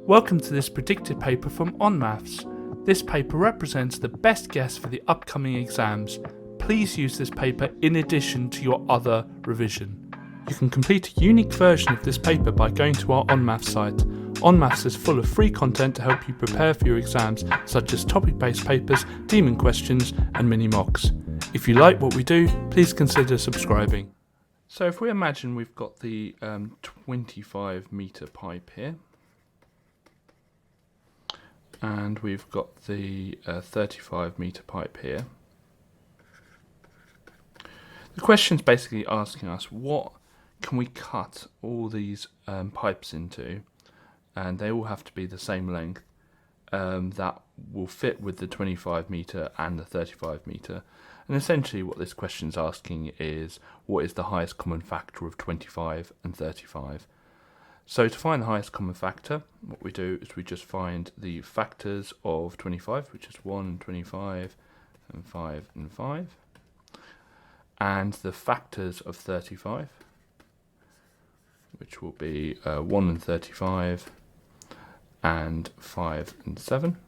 Welcome to this predicted paper from On Maths. This paper represents the best guess for the upcoming exams. Please use this paper in addition to your other revision. You can complete a unique version of this paper by going to our On Maths site. On Maths is full of free content to help you prepare for your exams, such as topic-based papers, demon questions, and mini mocks. If you like what we do, please consider subscribing. So if we imagine we've got the 25 metre pipe here, and we've got the 35 metre pipe here. The question's basically asking us what can we cut all these pipes into, and they all have to be the same length that will fit with the 25 metre and the 35 metre. And essentially what this question's asking is, what is the highest common factor of 25 and 35? So to find the highest common factor, what we do is we just find the factors of 25, which is 1, 25, and 5, and 5, and the factors of 35, which will be 1 and 35, and 5 and 7.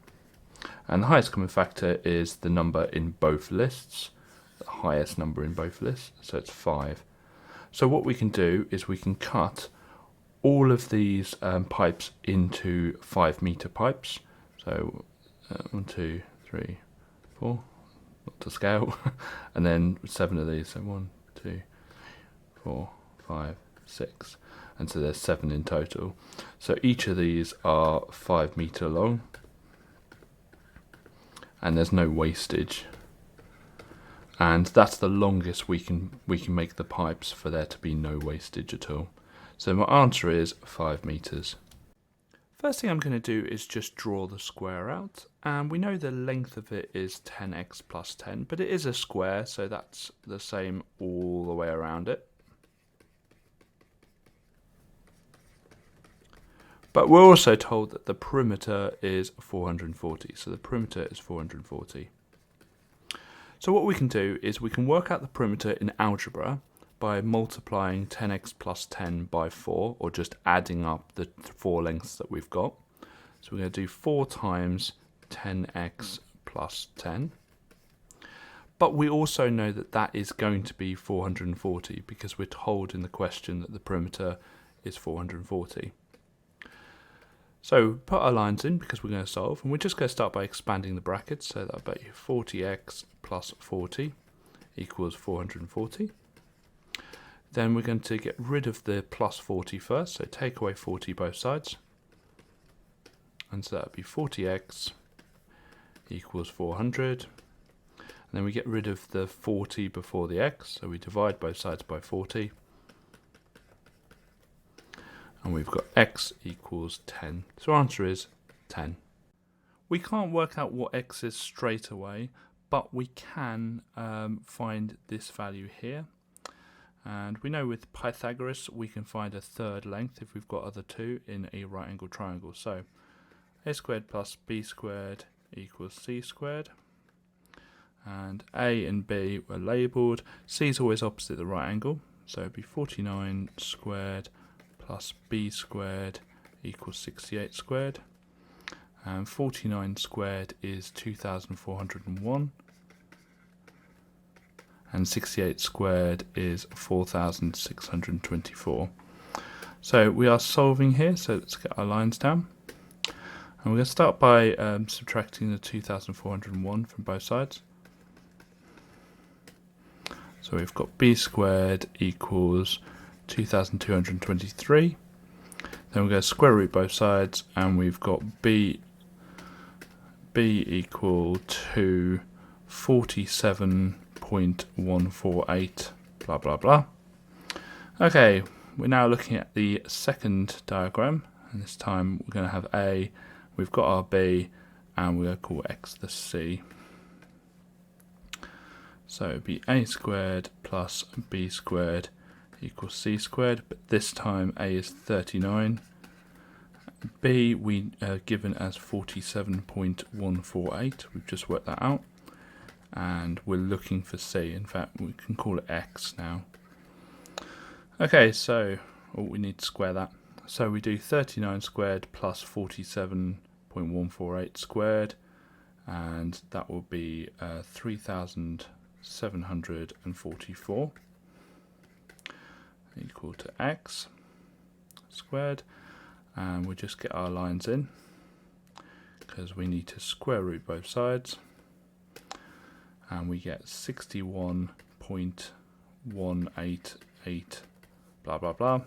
And the highest common factor is the number in both lists, the highest number in both lists, so it's 5. So what we can do is we can cut all of these pipes into 5 metre pipes. So 1, 2, 3, 4, not to scale, and then 7 of these. So 1, 2, 4, 5, 6, and so there's 7 in total. So each of these are 5 metre long, and there's no wastage. And that's the longest we can make the pipes for there to be no wastage at all. So my answer is 5 metres. First thing I'm going to do is just draw the square out, and we know the length of it is 10x plus 10, but it is a square, so that's the same all the way around it. But we're also told that the perimeter is 440, so the perimeter is 440. So what we can do is we can work out the perimeter in algebra by multiplying 10x plus 10 by 4, or just adding up the 4 lengths that we've got. So we're going to do 4 times 10x plus 10. But we also know that that is going to be 440 because we're told in the question that the perimeter is 440. So put our lines in because we're going to solve, and we're just going to start by expanding the brackets. So that'll be 40x plus 40 equals 440. Then we're going to get rid of the plus 40 first, so take away 40 both sides. And so that would be 40x equals 400. And then we get rid of the 40 before the x, so we divide both sides by 40. And we've got x equals 10. So our answer is 10. We can't work out what x is straight away, but we can find this value here. And we know with Pythagoras we can find a third length if we've got other two in a right angle triangle. So a squared plus b squared equals c squared. And a and b were labelled. C is always opposite the right angle, so it'd be 49 squared plus b squared equals 68 squared. And 49 squared is 2401. And 68 squared is 4,624. So we are solving here, so let's get our lines down. And we're going to start by subtracting the 2,401 from both sides. So we've got b squared equals 2,223. Then we're going to square root both sides, and we've got b equal to 47.148, blah blah blah. Okay, we're now looking at the second diagram, and this time we're going to have a, we've got our b, and we're going to call x the c. So it would be a squared plus b squared equals c squared, but this time a is 39. B we are given as 47.148, we've just worked that out. And we're looking for c, in fact we can call it x now. Okay, so we need to square that. So we do 39 squared plus 47.148 squared, and that will be 3,744 equal to x squared, and we just get our lines in because we need to square root both sides, and we get 61.188 blah blah blah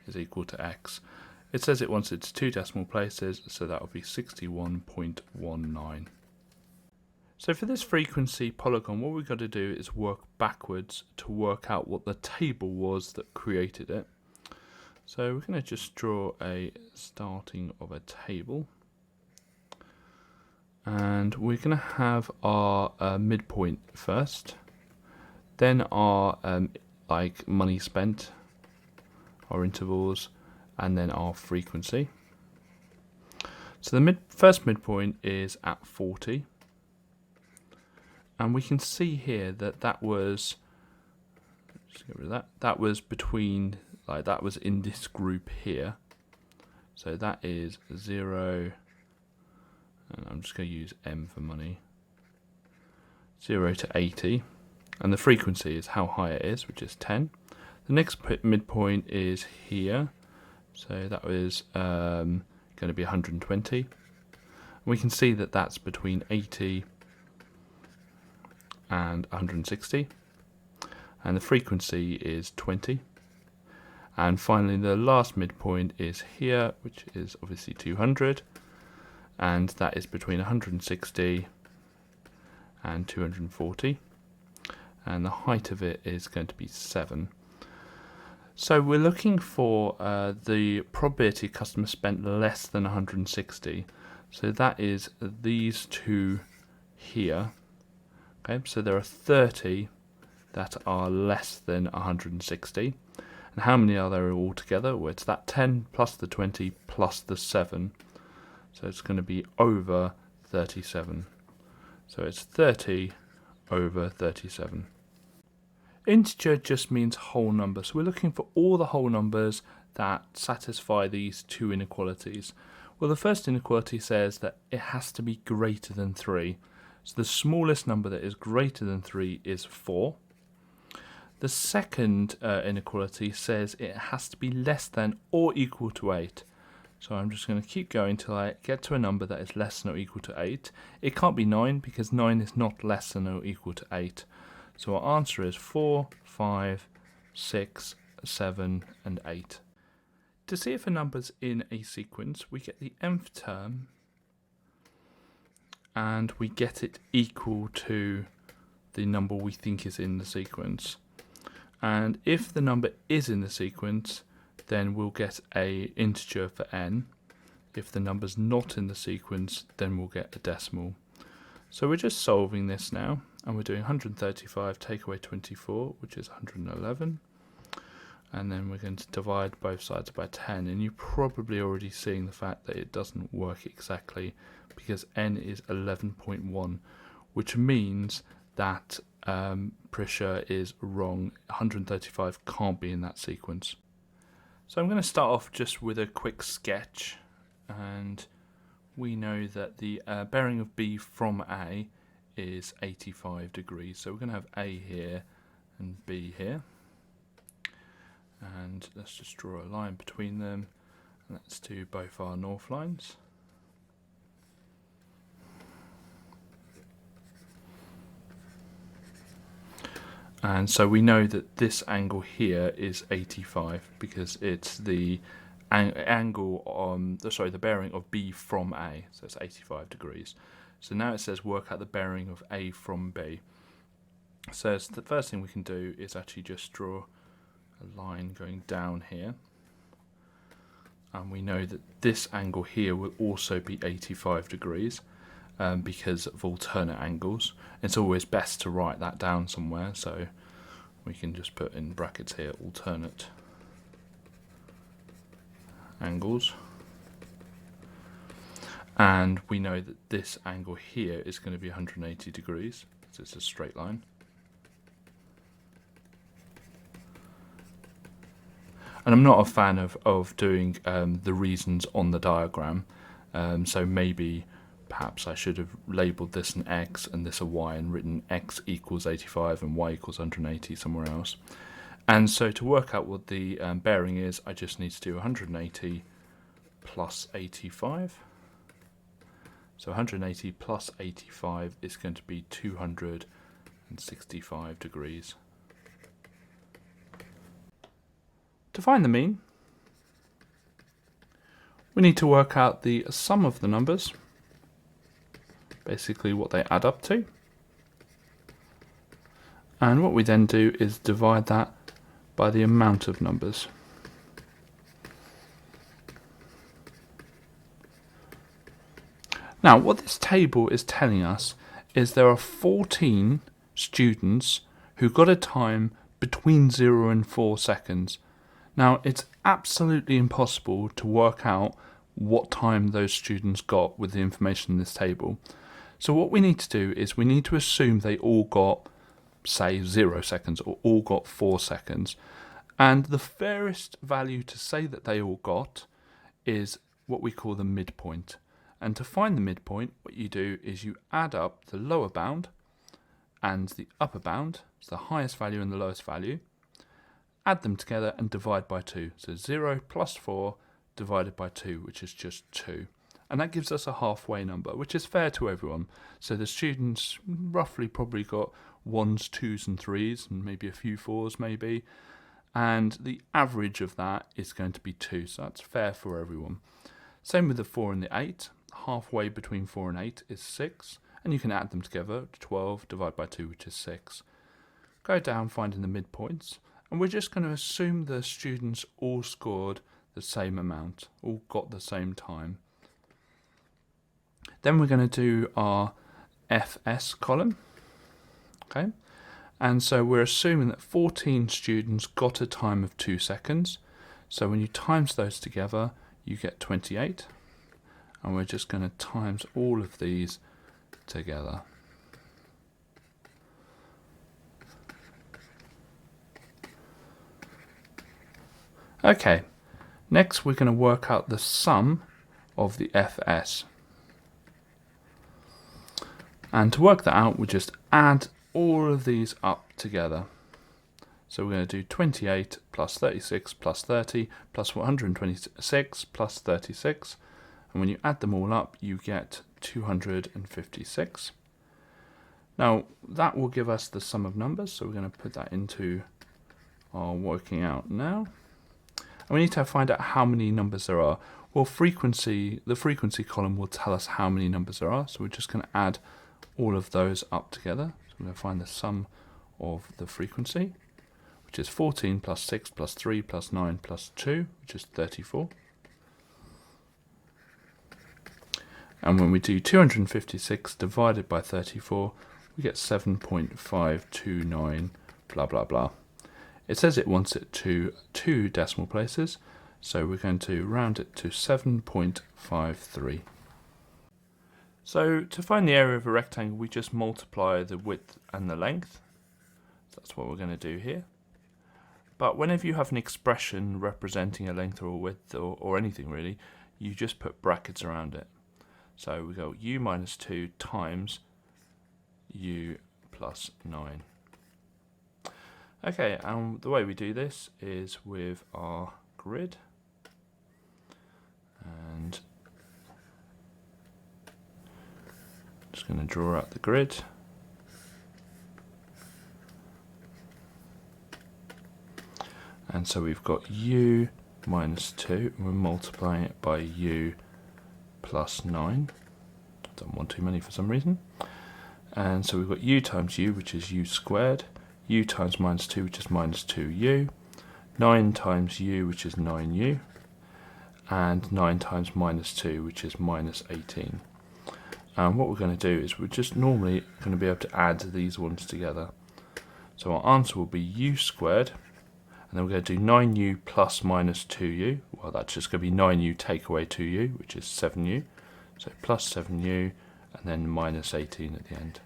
is equal to x. It says it wants it to 2 decimal places, so that will be 61.19. So for this frequency polygon, what we've got to do is work backwards to work out what the table was that created it. So we're going to just draw a starting of a table, and we're going to have our midpoint first, then our like money spent, our intervals, and then our frequency. So the first midpoint is at 40, and we can see here that that was, just get rid of that, that was between, like that was in this group here. So that is 0, and I'm just going to use M for money, 0 to 80, and the frequency is how high it is, which is 10. The next midpoint is here, so that was going to be 120. We can see that that's between 80 and 160, and the frequency is 20. And finally the last midpoint is here, which is obviously 200, and that is between 160 and 240, and the height of it is going to be 7. So we're looking for the probability a customer spent less than 160. So that is these two here. Okay, so there are 30 that are less than 160. And how many are there altogether? Well, it's that 10 plus the 20 plus the 7. So it's going to be over 37. So it's 30 over 37. Integer just means whole number, so we're looking for all the whole numbers that satisfy these two inequalities. Well, the first inequality says that it has to be greater than 3. So the smallest number that is greater than 3 is 4. The second inequality says it has to be less than or equal to 8. So I'm just going to keep going till I get to a number that is less than or equal to 8. It can't be 9 because 9 is not less than or equal to 8. So our answer is 4, 5, 6, 7, and 8. To see if a number's in a sequence, we get the nth term, and we get it equal to the number we think is in the sequence. And if the number is in the sequence, then we'll get a integer for n. If the number's not in the sequence, then we'll get a decimal. So we're just solving this now, and we're doing 135 take away 24, which is 111, and then we're going to divide both sides by 10, and you're probably already seeing the fact that it doesn't work exactly because n is 11.1, which means that Prisha is wrong. 135 can't be in that sequence. So I'm going to start off just with a quick sketch, and we know that the bearing of B from A is 85 degrees. So we're going to have A here and B here. And let's just draw a line between them. And let's do both our north lines. And so we know that this angle here is 85 because it's the angle on the bearing of B from A, so it's 85 degrees. So now it says work out the bearing of A from B. So the first thing we can do is actually just draw a line going down here, and we know that this angle here will also be 85 degrees because of alternate angles. It's always best to write that down somewhere, so we can just put in brackets here alternate angles, and we know that this angle here is going to be 180 degrees because it's a straight line. And I'm not a fan of doing the reasons on the diagram, so maybe perhaps I should have labelled this an x and this a y and written x equals 85 and y equals 180 somewhere else. And so to work out what the bearing is, I just need to do 180 plus 85. So 180 plus 85 is going to be 265 degrees. To find the mean, we need to work out the sum of the numbers, basically what they add up to. And what we then do is divide that by the amount of numbers. Now, what this table is telling us is there are 14 students who got a time between 0 and 4 seconds. Now, it's absolutely impossible to work out what time those students got with the information in this table. So what we need to do is we need to assume they all got, say, 0 seconds or all got 4 seconds. And the fairest value to say that they all got is what we call the midpoint. And to find the midpoint, what you do is you add up the lower bound and the upper bound, so the highest value and the lowest value, add them together and divide by 2. So 0 plus 4 divided by 2, which is just 2. And that gives us a halfway number, which is fair to everyone. So the students roughly probably got 1s, 2s and 3s, and maybe a few 4s maybe. And the average of that is going to be 2, so that's fair for everyone. Same with the 4 and the 8. Halfway between 4 and 8 is 6, and you can add them together, 12 divided by 2, which is 6. Go down finding the midpoints, and we're just going to assume the students all scored the same amount, all got the same time. Then we're going to do our FS column, okay? And so we're assuming that 14 students got a time of 2 seconds, so when you times those together, you get 28. And we're just going to times all of these together. Okay, next we're going to work out the sum of the FS. And to work that out, we just add all of these up together. So we're going to do 28 plus 36 plus 30 plus 126 plus 36. And when you add them all up, you get 256. Now, that will give us the sum of numbers, so we're going to put that into our working out now. And we need to find out how many numbers there are. Well, the frequency column will tell us how many numbers there are, so we're just going to add all of those up together. So we're going to find the sum of the frequency, which is 14 plus 6 plus 3 plus 9 plus 2, which is 34. And when we do 256 divided by 34, we get 7.529, blah, blah, blah. It says it wants it to 2 decimal places, so we're going to round it to 7.53. So to find the area of a rectangle, we just multiply the width and the length. So that's what we're going to do here. But whenever you have an expression representing a length or a width or anything really, you just put brackets around it. So we go u minus 2 times u plus 9. Okay, and the way we do this is with our grid. And I'm just going to draw out the grid. And so we've got u minus 2, and we're multiplying it by u plus 9. Don't want too many for some reason. And so we've got u times u, which is u squared, u times minus 2, which is minus 2u, 9 times u, which is 9u, and 9 times minus 2, which is minus 18. And what we're going to do is we're just normally going to be able to add these ones together. So our answer will be u squared, and then we're going to do 9u plus minus 2u. Well, that's just going to be 9u take away 2u, which is 7u. So plus 7u, and then minus 18 at the end.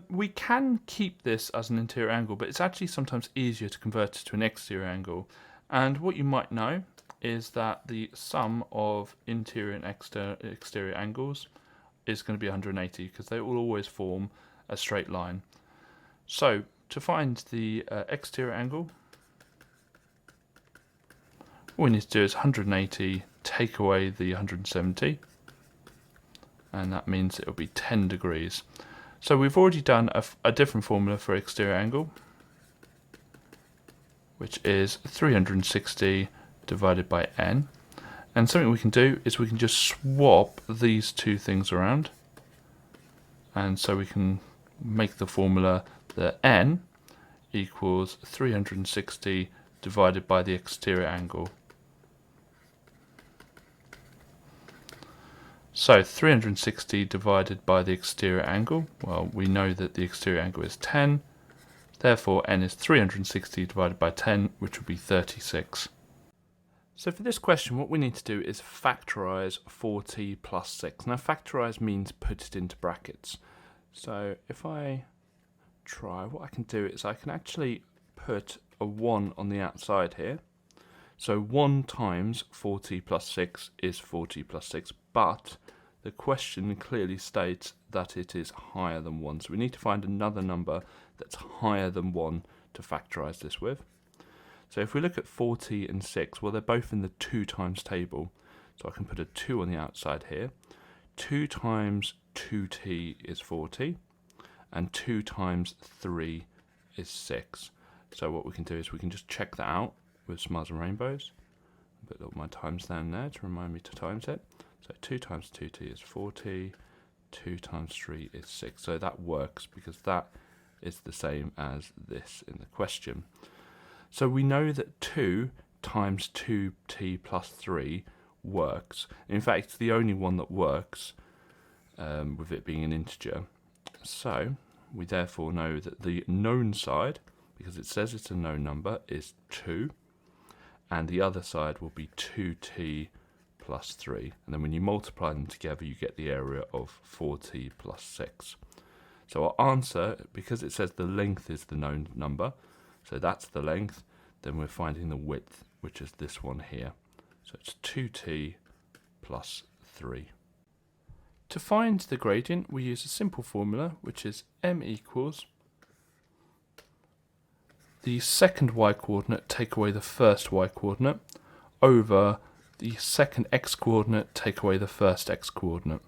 We can keep this as an interior angle, but it's actually sometimes easier to convert it to an exterior angle. And what you might know is that the sum of interior and exterior angles is going to be 180 because they will always form a straight line. So to find the exterior angle, all we need to do is 180 take away the 170, and that means it will be 10 degrees. So we've already done a different formula for exterior angle, which is 360 divided by n. And something we can do is we can just swap these two things around. And so we can make the formula that n equals 360 divided by the exterior angle. So 360 divided by the exterior angle, well, we know that the exterior angle is 10, therefore n is 360 divided by 10, which would be 36. So for this question, what we need to do is factorise 4t plus 6. Now factorise means put it into brackets. So if I try, what I can do is I can actually put a 1 on the outside here. So 1 times 4t plus 6 is 4t plus 6, but the question clearly states that it is higher than 1. So we need to find another number that's higher than 1 to factorise this with. So if we look at 4t and 6, well, they're both in the 2 times table. So I can put a 2 on the outside here. 2 times 2t is 4t, and 2 times 3 is 6. So what we can do is we can just check that out with smiles and rainbows. Put all my times down there to remind me to times it. So 2 times 2t is 4t, 2 times 3 is 6. So that works because that is the same as this in the question. So we know that 2 times 2t plus 3 works. In fact, it's the only one that works with it being an integer. So we therefore know that the known side, because it says it's a known number, is 2. And the other side will be 2t plus 3. And then when you multiply them together, you get the area of 4t plus 6. So our answer, because it says the length is the known number, so that's the length, then we're finding the width, which is this one here. So it's 2t plus 3. To find the gradient, we use a simple formula, which is m equals the second y-coordinate take away the first y-coordinate over the second x-coordinate take away the first x-coordinate.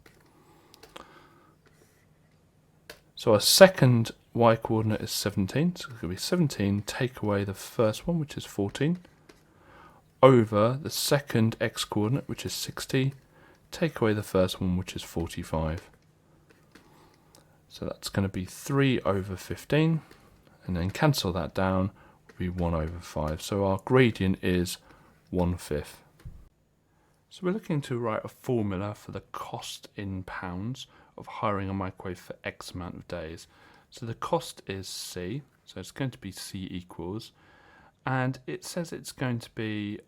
So our second y-coordinate is 17, so it's going to be 17 take away the first one, which is 14, over the second x-coordinate, which is 60, take away the first one, which is 45. So that's going to be 3 over 15, and then cancel that down, will be 1 over 5. So our gradient is 1/5. So we're looking to write a formula for the cost in pounds of hiring a microwave for X amount of days. So the cost is C, so it's going to be C equals, and it says it's going to be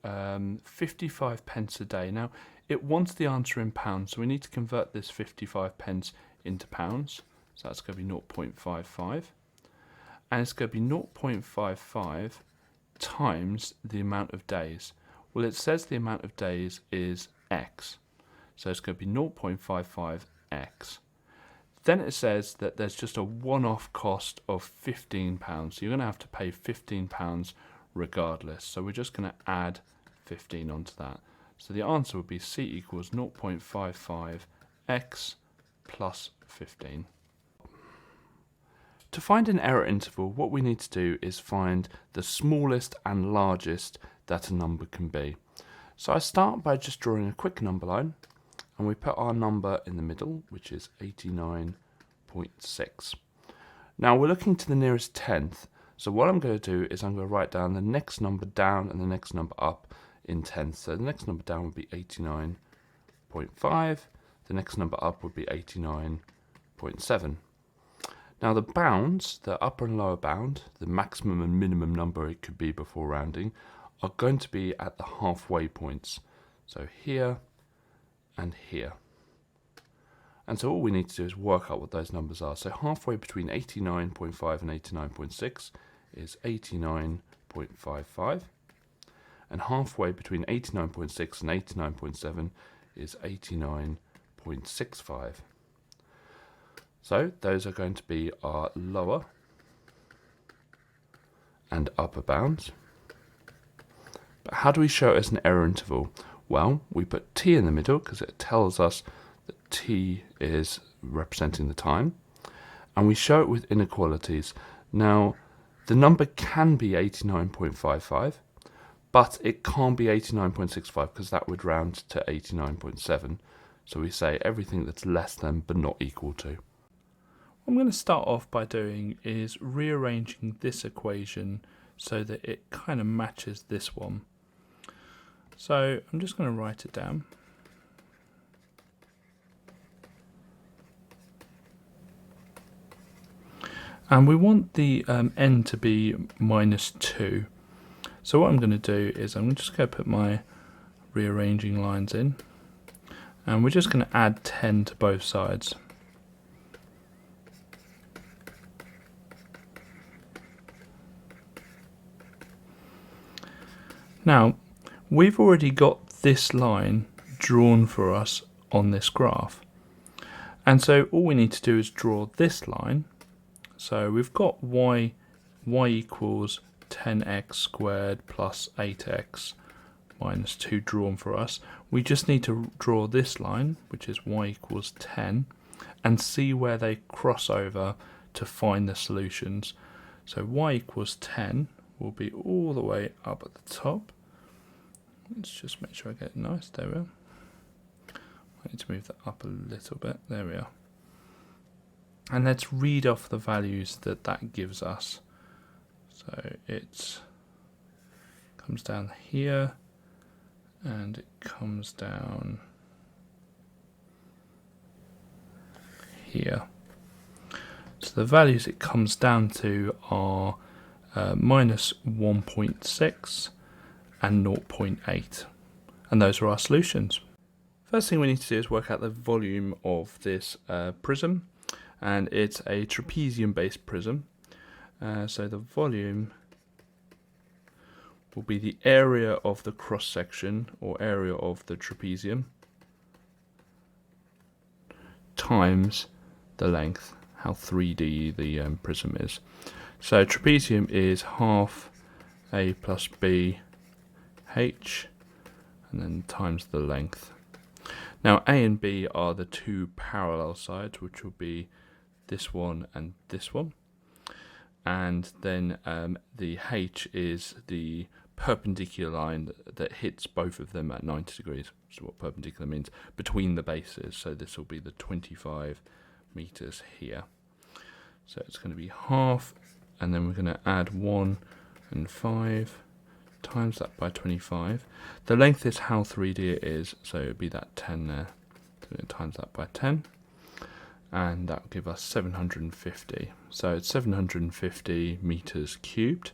55 pence a day. Now, it wants the answer in pounds, so we need to convert this 55 pence into pounds. So that's going to be 0.55. And it's going to be 0.55 times the amount of days. Well, it says the amount of days is X. So it's going to be 0.55x. Then it says that there's just a one-off cost of £15. So you're going to have to pay £15 regardless. So we're just going to add 15 onto that. So the answer would be C equals 0.55x plus 15. To find an error interval, what we need to do is find the smallest and largest that a number can be. So I start by just drawing a quick number line, and we put our number in the middle, which is 89.6. Now we're looking to the nearest tenth, so what I'm going to do is I'm going to write down the next number down and the next number up in tenths. So the next number down would be 89.5, the next number up would be 89.7. Now the bounds, the upper and lower bound, the maximum and minimum number it could be before rounding, are going to be at the halfway points. So here and here. And so all we need to do is work out what those numbers are. So halfway between 89.5 and 89.6 is 89.55. And halfway between 89.6 and 89.7 is 89.65. So those are going to be our lower and upper bounds. But how do we show it as an error interval? Well, we put t in the middle because it tells us that t is representing the time. And we show it with inequalities. Now, the number can be 89.55. But it can't be 89.65 because that would round to 89.7. So we say everything that's less than but not equal to. What I'm going to start off by doing is rearranging this equation so that it kind of matches this one. So I'm just going to write it down. And we want the n to be -2. So what I'm going to do is I'm just going to put my rearranging lines in, and we're just going to add 10 to both sides. Now, we've already got this line drawn for us on this graph. And so all we need to do is draw this line. So we've got y equals 10x squared plus 8x minus 2 drawn for us. We just need to draw this line, which is y equals 10, and see where they cross over to find the solutions. So y equals 10 will be all the way up at the top. Let's just make sure I get it nice. There we are. I need to move that up a little bit. There we are. And let's read off the values that that gives us. So it comes down here, and it comes down here. So the values it comes down to are minus 1.6 and 0.8. And those are our solutions. First thing we need to do is work out the volume of this prism. And it's a trapezium-based prism. So the volume will be the area of the cross-section, or area of the trapezium, times the length, how 3D the prism is. So trapezium is half a plus b h, and then times the length. Now a and b are the two parallel sides, which will be this one and this one. And then the h is the perpendicular line that hits both of them at 90 degrees, which is what perpendicular means, between the bases. So this will be the 25 meters here. So it's going to be half, and then we're going to add 1 and 5, times that by 25. The length is how 3D it is, so it would be that 10 there. So we're going to times that by 10. And that will give us 750. So it's 750 meters cubed.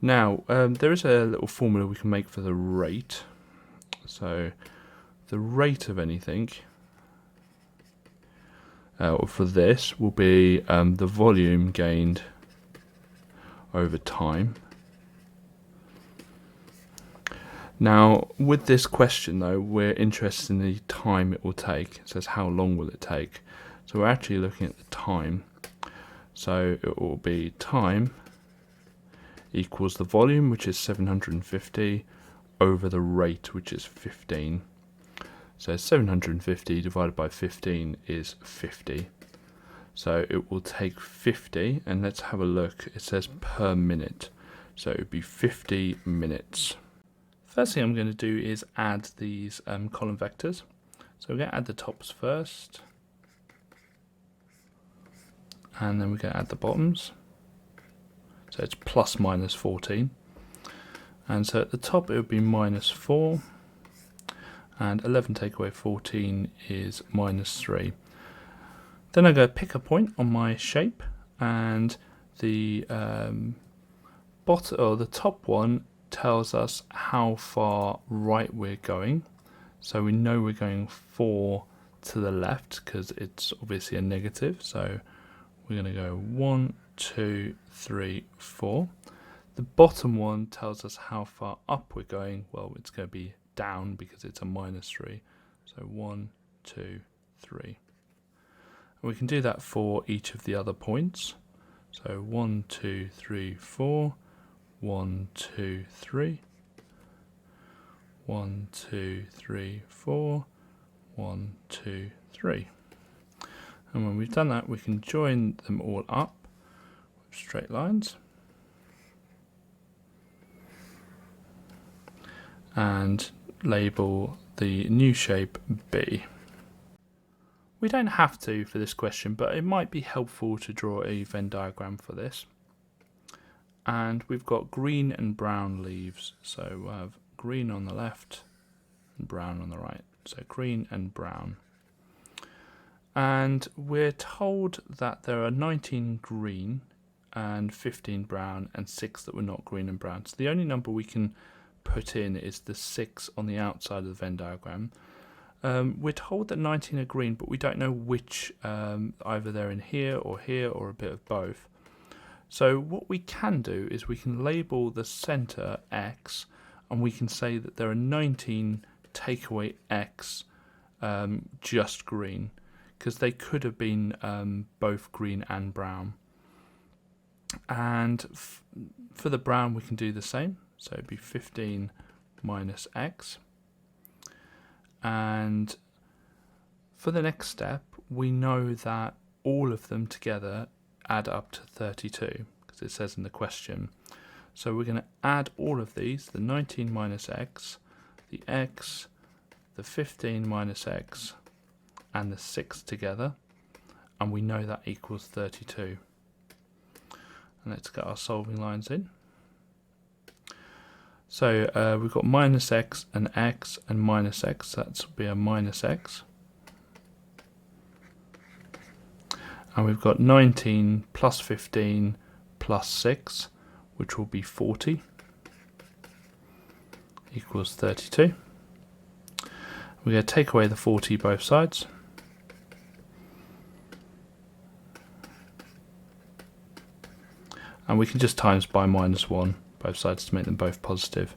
Now, there is a little formula we can make for the rate. So the rate of anything, for this, will be the volume gained over time. Now, with this question, though, we're interested in the time it will take. It says how long will it take. So we're actually looking at the time. So it will be time equals the volume, which is 750, over the rate, which is 15. So 750 divided by 15 is 50. So it will take 50, and let's have a look. It says per minute. So it would be 50 minutes. First thing I'm going to do is add these column vectors. So we're going to add the tops first. And then we're going to add the bottoms. So it's plus minus 14. And so at the top it would be minus 4. And 11 take away 14 is minus 3. Then I'm going to pick a point on my shape. And the the top one tells us how far right we're going. So we know we're going 4 to the left because it's obviously a negative. So we're going to go 1, 2, 3, 4. The bottom one tells us how far up we're going. Well, it's going to be down because it's a -3. So 1, 2, 3. And we can do that for each of the other points. So 1, 2, 3, 4. 1, 2, 3. 1, 2, 3, 4. 1, 2, 3. And when we've done that, we can join them all up with straight lines. And label the new shape B. We don't have to for this question, but it might be helpful to draw a Venn diagram for this. And we've got green and brown leaves. So we'll have green on the left and brown on the right. So green and brown. And we're told that there are 19 green and 15 brown and 6 that were not green and brown. So the only number we can put in is the 6 on the outside of the Venn diagram. We're told that 19 are green, but we don't know which, either they're in here or a bit of both. So what we can do is we can label the center X, and we can say that there are 19 take away X just green, because they could have been both green and brown. And for the brown we can do the same, so it'd be 15 minus X. And for the next step, we know that all of them together add up to 32, because it says in the question. So we're going to add all of these, the 19 minus X, the X, the 15 minus X, and the 6 together, and we know that equals 32. And let's get our solving lines in. So we've got minus X and minus X, that will be a minus X. And we've got 19 plus 15 plus 6, which will be 40, equals 32. We're going to take away the 40 both sides. And we can just times by -1 both sides to make them both positive.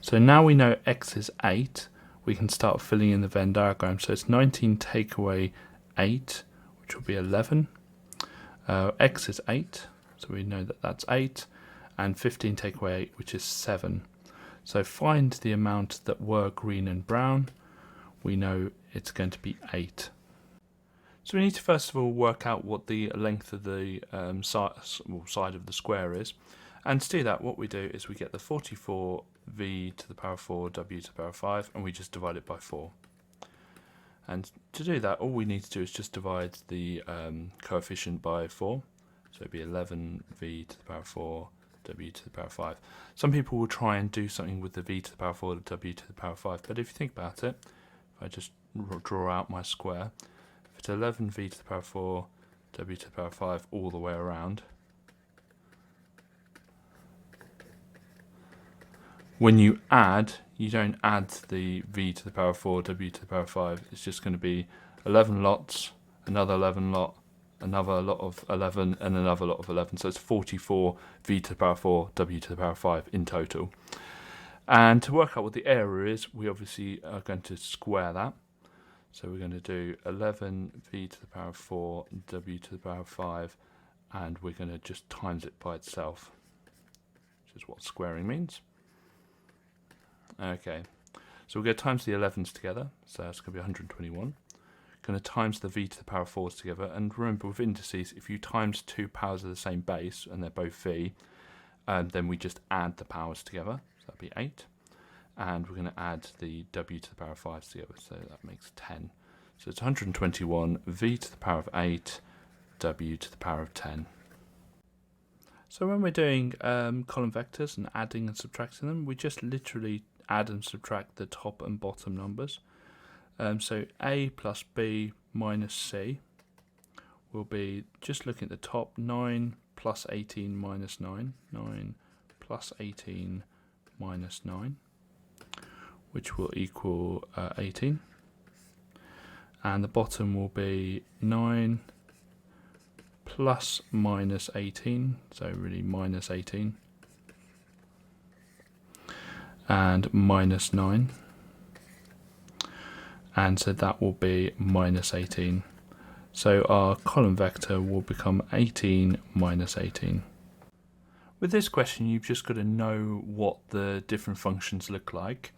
So now we know X is 8, we can start filling in the Venn diagram. So it's 19 take away 8, which will be 11. X is 8, so we know that that's 8. And 15 take away 8, which is 7. So find the amount that were green and brown. We know it's going to be 8. So we need to first of all work out what the length of the side of the square is. And to do that, what we do is we get the 44v to the power 4 w to the power 5, and we just divide it by 4. And to do that, all we need to do is just divide the coefficient by 4. So it'd be 11v to the power 4 w to the power 5. Some people will try and do something with the v to the power 4 w to the power 5, but if you think about it, if I just draw out my square, if it's 11v to the power 4 w to the power 5 all the way around, when you add, you don't add the v to the power 4 w to the power 5, it's just going to be 11 lots, another 11 lot, another lot of 11, and another lot of 11. So it's 44 v to the power 4 w to the power 5 in total. And to work out what the area is, we obviously are going to square that. So we're going to do 11 v to the power 4 w to the power 5, and we're going to just times it by itself, which is what squaring means. Okay, so we're going to times the 11s together, so that's going to be 121. Going to times the v to the power 4s together, and remember with indices, if you times two powers of the same base and they're both v, then we just add the powers together, so that'd be 8. And we're going to add the w to the power 5s together, so that makes 10. So it's 121 v to the power of 8 w to the power of 10. So when we're doing column vectors and adding and subtracting them, we just literally add and subtract the top and bottom numbers. So a plus b minus c will be, just looking at the top, 9 plus 18 minus 9, 9 plus 18 minus 9, which will equal 18. and the bottom will be 9 plus minus 18, so really minus 18, and minus 9, and so that will be minus 18. So our column vector will become 18 minus 18. With this question, you've just got to know what the different functions look like.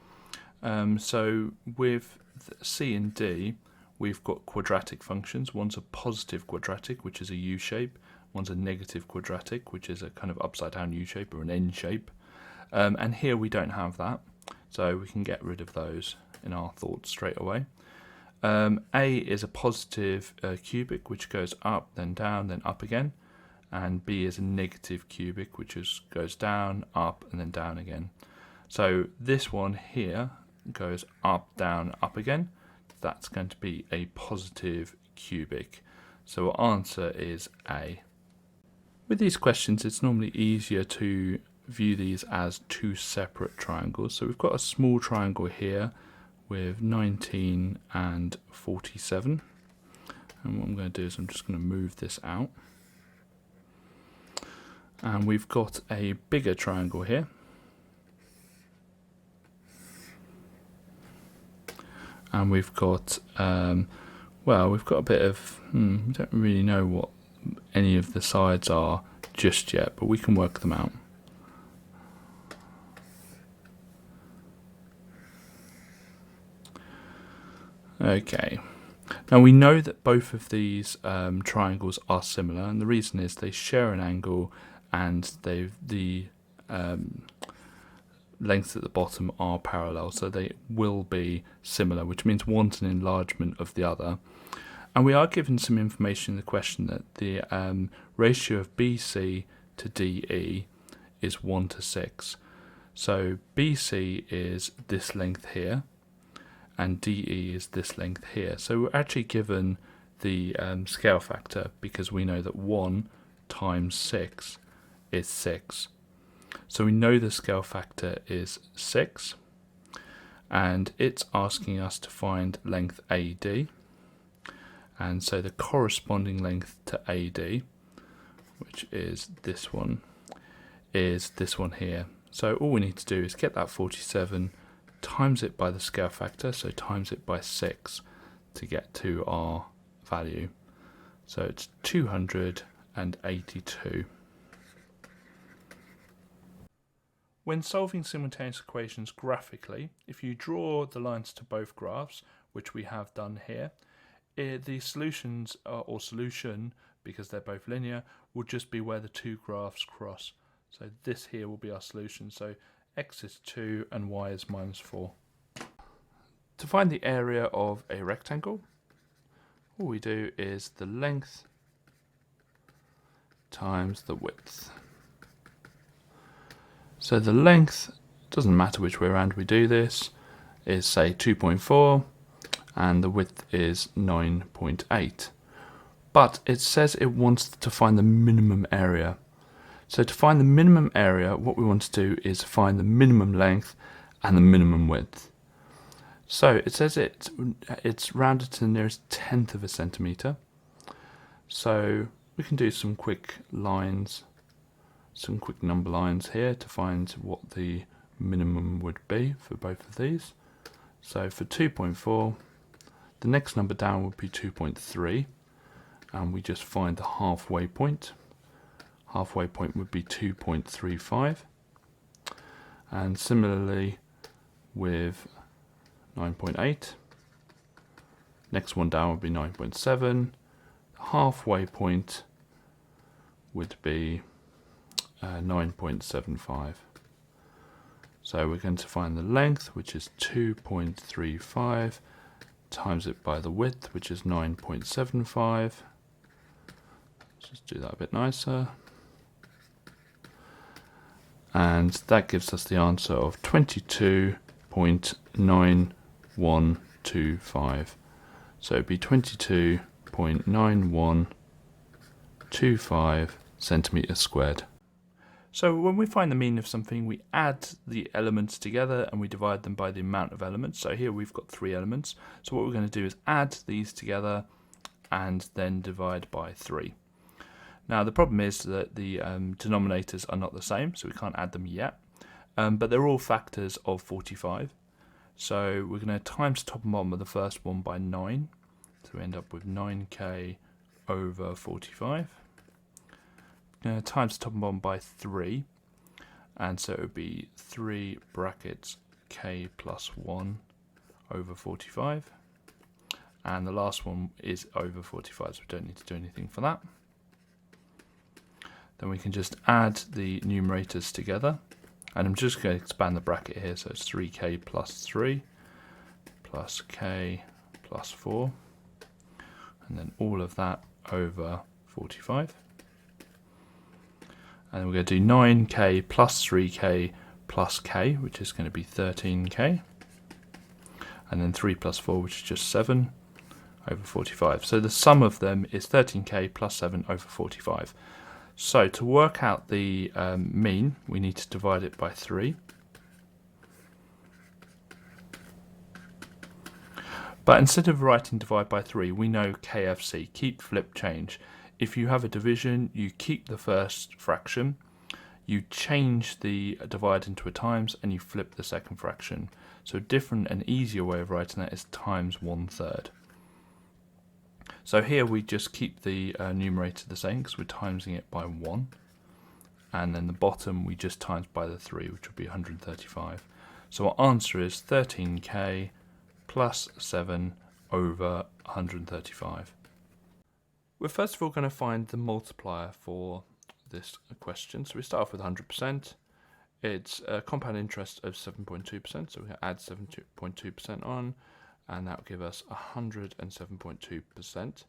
So with C and D, we've got quadratic functions. One's a positive quadratic, which is a U shape. One's a negative quadratic, which is a kind of upside down U shape or an N shape. And here we don't have that, so we can get rid of those in our thoughts straight away. A is a positive cubic, which goes up, then down, then up again. And B is a negative cubic, which goes down, up, and then down again. So this one here goes up, down, up again. That's going to be a positive cubic. So our answer is A. With these questions, it's normally easier to view these as two separate triangles. So we've got a small triangle here with 19 and 47. And what I'm going to do is I'm just going to move this out. And we've got a bigger triangle here. And we've got, well, we've got a bit of, we don't really know what any of the sides are just yet, but we can work them out. Okay, now we know that both of these triangles are similar, and the reason is they share an angle and the lengths at the bottom are parallel, so they will be similar, which means one's an enlargement of the other. And we are given some information in the question that the ratio of BC to DE is 1 to 6. So BC is this length here, and DE is this length here. So we're actually given the scale factor because we know that 1 times 6 is 6. So we know the scale factor is 6, and it's asking us to find length AD. And so the corresponding length to AD, which is this one here. So all we need to do is get that 47, times it by the scale factor, so times it by 6 to get to our value. So it's 282. When solving simultaneous equations graphically, if you draw the lines to both graphs, which we have done here, the solutions, or solution, because they're both linear, will just be where the two graphs cross. So this here will be our solution. So x is 2 and y is minus 4. To find the area of a rectangle, all we do is the length times the width. So the length, doesn't matter which way around we do this, is say 2.4 and the width is 9.8. But it says it wants to find the minimum area. So to find the minimum area, what we want to do is find the minimum length and the minimum width. So it says it's rounded to the nearest tenth of a centimetre. So we can do some quick lines, some quick number lines here to find what the minimum would be for both of these. So for 2.4, the next number down would be 2.3, and we just find the halfway point. Halfway point would be 2.35, and similarly with 9.8, next one down would be 9.7, the halfway point would be 9.75. So we're going to find the length, which is 2.35, times it by the width, which is 9.75. Let's just do that a bit nicer. And that gives us the answer of 22.9125. So it'd be 22.9125 centimetres squared. So when we find the mean of something, we add the elements together and we divide them by the amount of elements. So here we've got 3 elements. So what we're going to do is add these together and then divide by 3. Now the problem is that the denominators are not the same, so we can't add them yet. But they're all factors of 45. So we're going to times top and bottom of the first one by 9. So we end up with 9k over 45. Times the top and bottom by 3, and so it would be 3 brackets k plus 1 over 45, and the last one is over 45, so we don't need to do anything for that. Then we can just add the numerators together, and I'm just going to expand the bracket here, so it's 3k plus 3 plus k plus 4, and then all of that over 45. And then we're going to do 9k plus 3k plus k, which is going to be 13k. And then 3 plus 4, which is just 7, over 45. So the sum of them is 13k plus 7 over 45. So to work out the mean, we need to divide it by 3. But instead of writing divide by 3, we know KFC, keep, flip, change. If you have a division, you keep the first fraction, you change the divide into a times, and you flip the second fraction. So a different and easier way of writing that is times 1/3. So here we just keep the numerator the same because we're timesing it by 1. And then the bottom we just times by the 3, which would be 135. So our answer is 13k plus 7 over 135. We're first of all going to find the multiplier for this question. So we start off with 100%. It's a compound interest of 7.2%, so we're going to add 7.2% on, and that will give us 107.2%.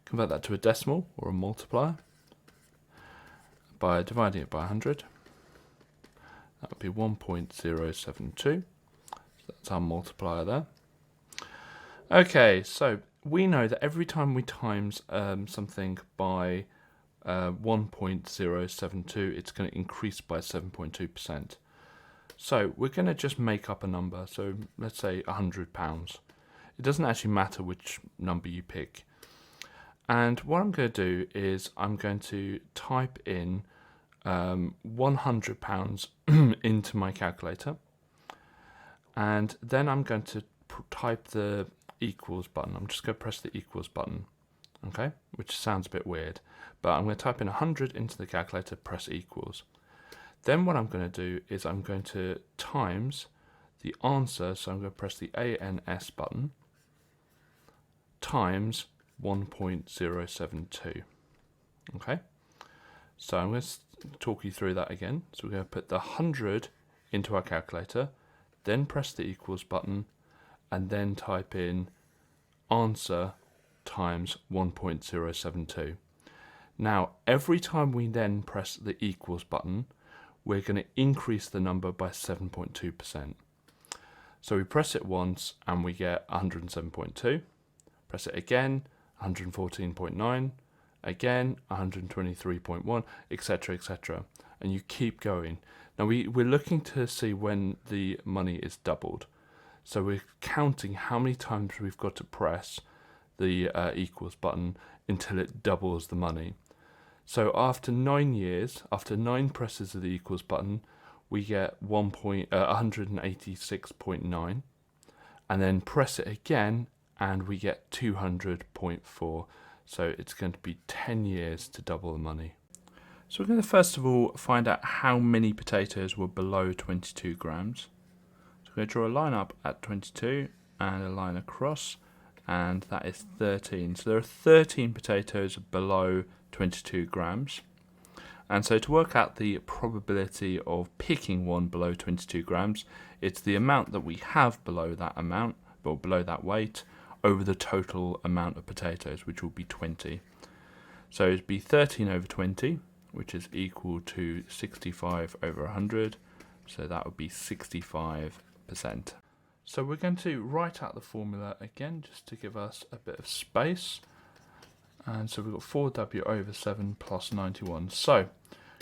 Convert that to a decimal or a multiplier by dividing it by 100. That would be 1.072. So that's our multiplier there. Okay, so we know that every time we times something by 1.072, it's going to increase by 7.2%. So we're going to just make up a number. So let's say £100. It doesn't actually matter which number you pick. And what I'm going to do is I'm going to type in £100 into my calculator. And then I'm going to type the equals button. I'm just going to press the equals button, okay, which sounds a bit weird, but I'm going to type in 100 into the calculator, press equals. Then what I'm going to do is I'm going to times the answer, so I'm going to press the ANS button, times 1.072. Okay, so I'm going to talk you through that again. So we're going to put the 100 into our calculator, then press the equals button, and then type in answer times 1.072. Now, every time we then press the equals button, we're going to increase the number by 7.2%. So we press it once and we get 107.2. Press it again, 114.9. Again, 123.1, etc., etc. And you keep going. Now, we're looking to see when the money is doubled. So we're counting how many times we've got to press the equals button until it doubles the money. So after 9 years, after 9 presses of the equals button, we get 186.9, and then press it again and we get 200.4. So it's going to be 10 years to double the money. So we're going to first of all find out how many potatoes were below 22 grams. So we're going to draw a line up at 22 and a line across, and that is 13. So there are 13 potatoes below 22 grams. And so to work out the probability of picking one below 22 grams, it's the amount that we have below that amount, or below that weight, over the total amount of potatoes, which will be 20. So it'd be 13 over 20, which is equal to 65 over 100. So that would be 65%. So we're going to write out the formula again, just to give us a bit of space. And so we've got 4w over 7 plus 91. So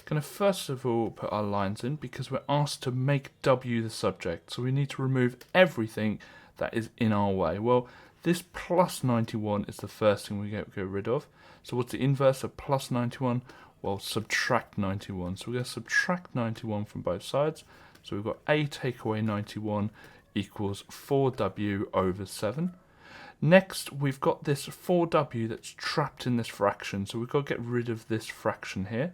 Going to first of all put our lines in because we're asked to make W the subject, so we need to remove everything that is in our way. Well, this plus 91 is the first thing we get rid of. So what's the inverse of plus 91? Well, subtract 91. So we're going to subtract 91 from both sides. So we've got A take away 91 equals 4W over 7. Next, we've got this 4W that's trapped in this fraction. So we've got to get rid of this fraction here.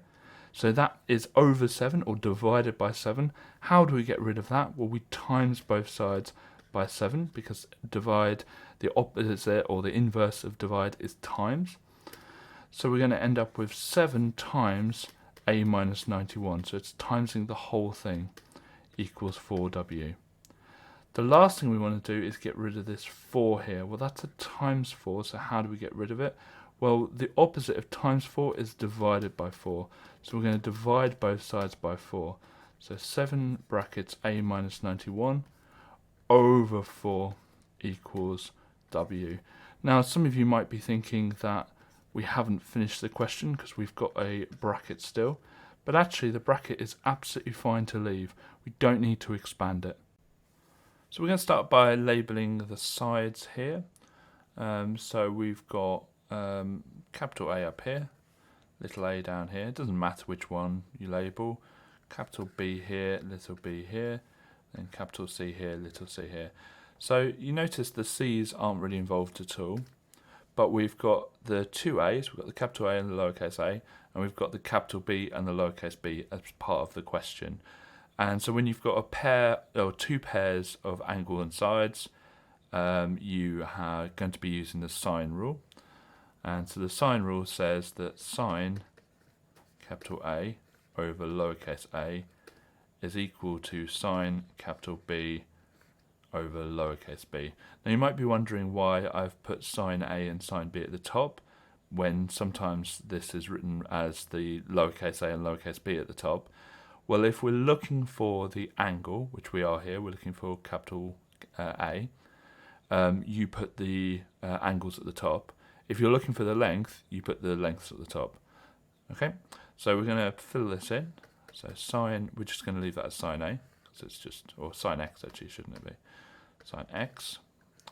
So that is over 7 or divided by 7. How do we get rid of that? Well, we times both sides by 7 because divide, the opposite or the inverse of divide is times. So we're going to end up with 7 times A minus 91. So it's timesing the whole thing equals 4W. The last thing we want to do is get rid of this 4 here. Well, that's a times 4, so how do we get rid of it? Well, the opposite of times 4 is divided by 4. So we're going to divide both sides by 4. So 7 brackets A minus 91 over 4 equals W. Now, some of you might be thinking that we haven't finished the question because we've got a bracket still, but actually the bracket is absolutely fine to leave. We don't need to expand it. So we're going to start by labeling the sides here. So we've got capital A up here, little a down here. It doesn't matter which one you label. Capital B here, little b here, then capital C here, little c here. So you notice the C's aren't really involved at all, but we've got the two A's, we've got the capital A and the lowercase a, and we've got the capital B and the lowercase b as part of the question. And so when you've got a pair or two pairs of angle and sides, you are going to be using the sine rule. And so the sine rule says that sine capital A over lowercase a is equal to sine capital B over lowercase b. Now you might be wondering why I've put sine A and sine B at the top, when sometimes this is written as the lowercase a and lowercase b at the top. Well, if we're looking for the angle, which we are here, we're looking for capital A, you put the angles at the top. If you're looking for the length, you put the lengths at the top. Okay, so we're going to fill this in. So sine, we're just going to leave that as sine A, because it's just, or sine x actually, shouldn't it be? Sine x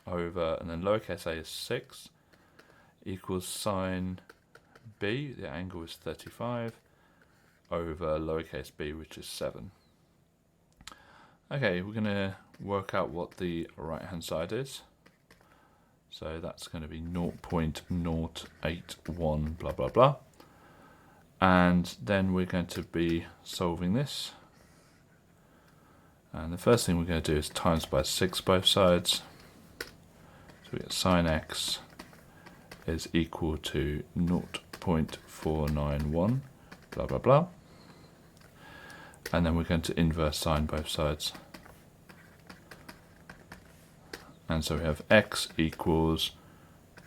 over, and then lowercase a is 6, equals sine B, the angle is 35, over lowercase b, which is 7. Okay, we're going to work out what the right hand side is. So that's going to be 0.081 blah blah blah. And then we're going to be solving this. And the first thing we're going to do is times by 6 both sides. So we get sine x is equal to 0.491 blah blah blah. And then we're going to inverse sine both sides. And so we have x equals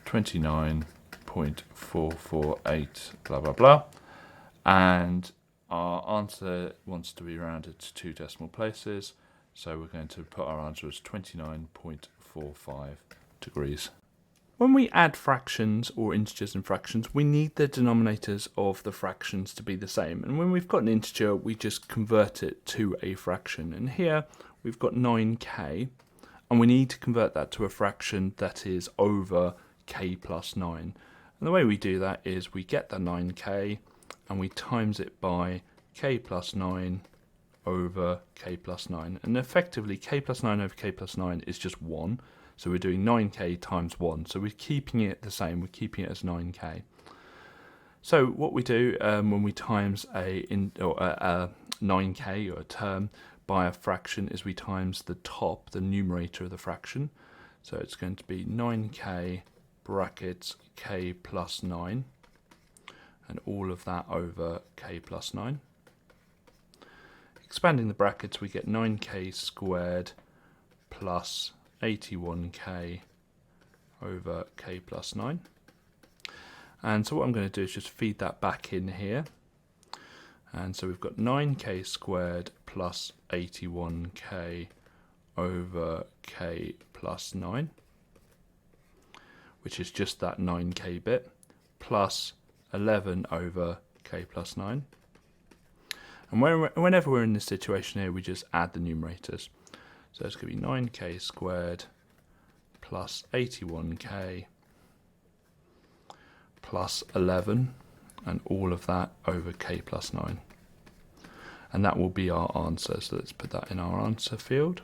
29.448 blah blah blah. And our answer wants to be rounded to 2 decimal places. So we're going to put our answer as 29.45 degrees. When we add fractions or integers and fractions, we need the denominators of the fractions to be the same. And when we've got an integer, we just convert it to a fraction. And here we've got 9k, and we need to convert that to a fraction that is over k plus 9. And the way we do that is we get the 9k and we times it by k plus 9 over k plus 9. And effectively, k plus 9 over k plus 9 is just 1. So we're doing 9k times 1. So we're keeping it the same. We're keeping it as 9k. So what we do when we times a 9k or a term by a fraction is we times the top, the numerator of the fraction. So it's going to be 9k brackets k plus 9. And all of that over k plus 9. Expanding the brackets, we get 9k squared plus 81k over k plus 9. And so what I'm going to do is just feed that back in here. And so we've got 9k squared plus 81k over k plus 9, which is just that 9k bit, plus 11 over k plus 9. And whenever we're in this situation here, we just add the numerators. So it's going to be 9k squared plus 81k plus 11, and all of that over k plus 9. And that will be our answer. So let's put that in our answer field.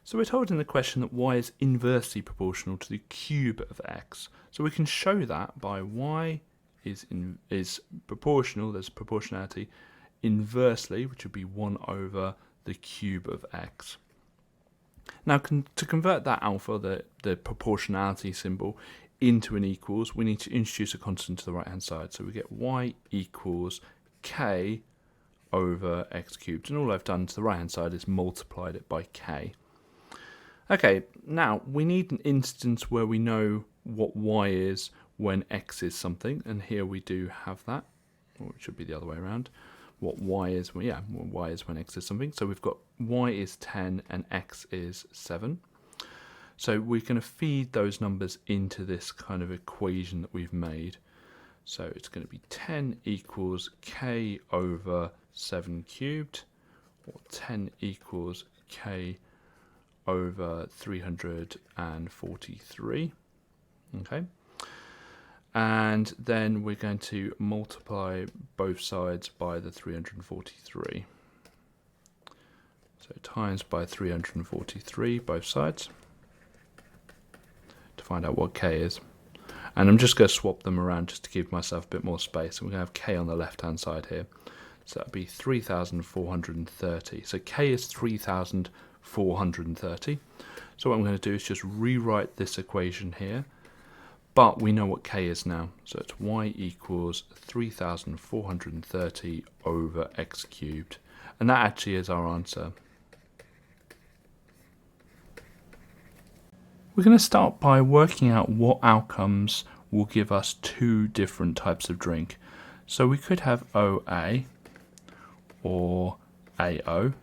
So we're told in the question that y is inversely proportional to the cube of x. So we can show that by y is proportional, there's proportionality, inversely, which would be 1 over the cube of x. Now to convert that alpha, the proportionality symbol, into an equals, we need to introduce a constant to the right hand side. So we get y equals k over x cubed. And all I've done to the right hand side is multiplied it by k. Okay, now we need an instance where we know what y is when x is something, and here we do have that, or it should be the other way around. What y is, well, yeah, what y is when x is something. So we've got y is 10 and x is 7. So we're going to feed those numbers into this kind of equation that we've made. So it's going to be 10 equals k over 7 cubed, or 10 equals k over 343. Okay, and then we're going to multiply both sides by the 343. So times by 343 both sides to find out what k is. And I'm just going to swap them around just to give myself a bit more space. And we're going to have k on the left hand side here. So that'll be 3,430. So k is 3,430. So what I'm going to do is just rewrite this equation here, but we know what k is now. So it's y equals 3,430 over x cubed. And that actually is our answer. We're going to start by working out what outcomes will give us two different types of drink. So we could have OA or AO.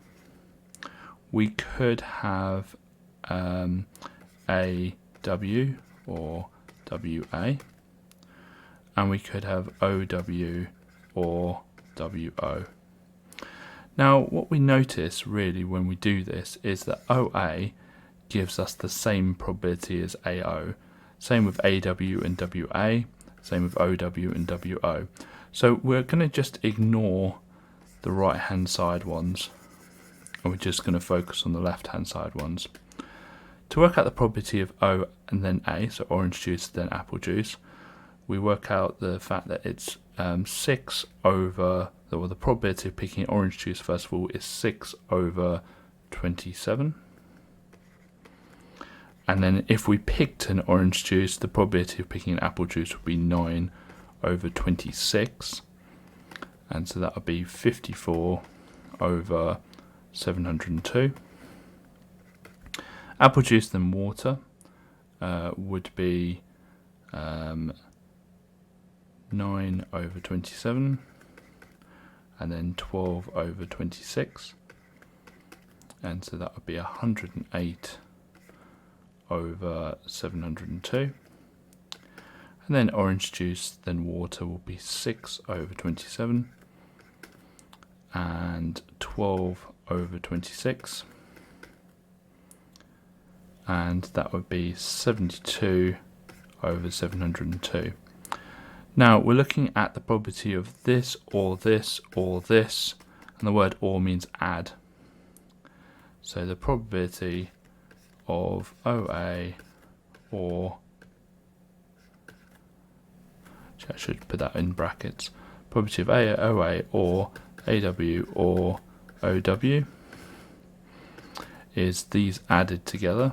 We could have AW or WA, and we could have OW or WO. Now what we notice really when we do this is that OA gives us the same probability as AO, same with AW and WA, same with OW and WO. So we're going to just ignore the right hand side ones, and we're just going to focus on the left hand side ones. To work out the probability of O and then A, so orange juice then apple juice, we work out the fact that it's 6 over, well, the probability of picking orange juice first of all is 6 over 27. And then if we picked an orange juice, the probability of picking an apple juice would be 9 over 26. And so that would be 54 over 702. Apple juice then water would be 9 over 27, and then 12 over 26. And so that would be 108 over 702. And then orange juice then water will be 6 over 27 and 12 over 26, and that would be 72 over 702. Now we're looking at the probability of this or this or this, and the word or means add. So the probability of OA or, I should put that in brackets, probability of OA or AW or OW is these added together,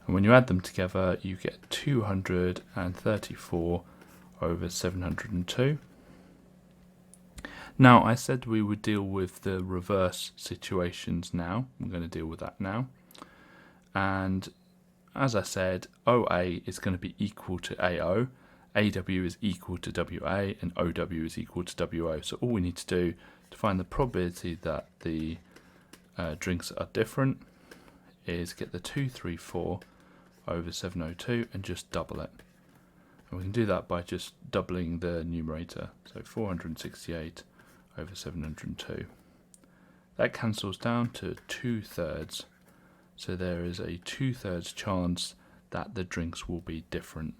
and when you add them together you get 234 over 702. Now I said we would deal with the reverse situations now. I'm going to deal with that now. And as I said, OA is going to be equal to AO, AW is equal to WA, and OW is equal to WO. So all we need to do to find the probability that the drinks are different is get the 234 over 702 and just double it. And we can do that by just doubling the numerator. So 468 over 702. That cancels down to 2/3. So there is a 2/3 chance that the drinks will be different.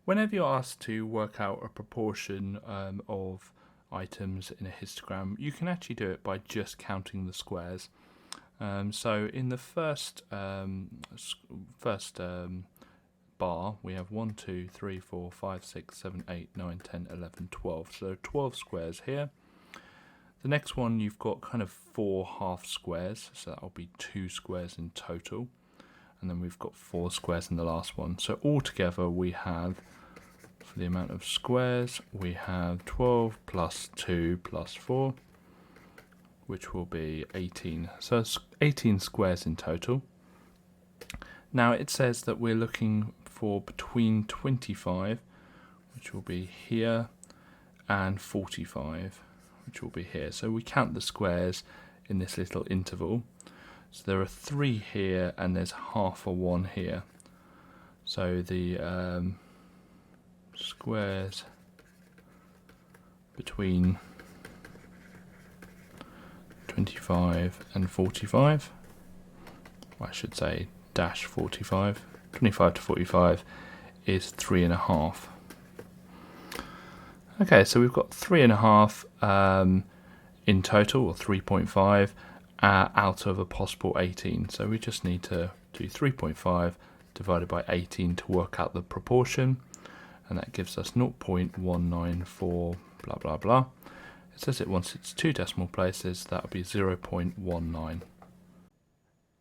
Whenever you're asked to work out a proportion of items in a histogram, you can actually do it by just counting the squares. So in the first bar, we have 1, 2, 3, 4, 5, 6, 7, 8, 9, 10, 11, 12. So there are 12 squares here. The next one, you've got kind of 4 half squares, so that'll be 2 squares in total. And then we've got 4 squares in the last one. So altogether we have, for the amount of squares, we have 12 plus 2 plus 4, which will be 18. So it's 18 squares in total. Now it says that we're looking for between 25, which will be here, and 45, which will be here. So we count the squares in this little interval. So there are 3 here, and there's half a 1 here. So the squares between 25 and 45, I should say dash 45, 25 to 45 is 3.5. Okay, so we've got 3.5 in total, or 3.5, out of a possible 18. So we just need to do 3.5 divided by 18 to work out the proportion, and that gives us 0.194 blah blah blah. It says it wants its 2 decimal places, that would be 0.19.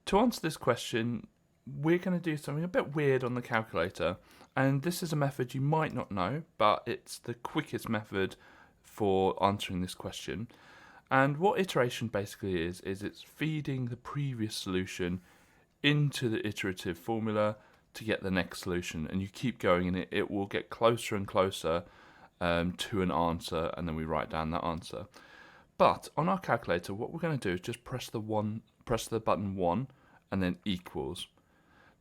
To answer this question, we're going to do something a bit weird on the calculator, and this is a method you might not know, but it's the quickest method for answering this question. And what iteration basically is it's feeding the previous solution into the iterative formula to get the next solution, and you keep going, and it will get closer and closer to an answer, and then we write down that answer. But on our calculator, what we're going to do is just press the button 1 and then equals.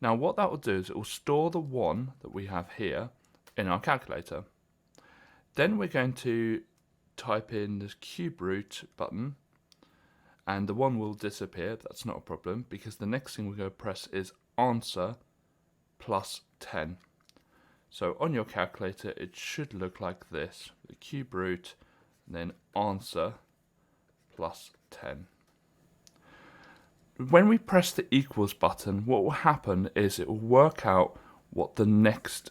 Now what that will do is it will store the 1 that we have here in our calculator. Then we're going to type in the cube root button, and the 1 will disappear, but that's not a problem, because the next thing we're going to press is answer plus 10. So on your calculator it should look like this: the cube root and then answer plus 10. When we press the equals button, what will happen is it will work out what the next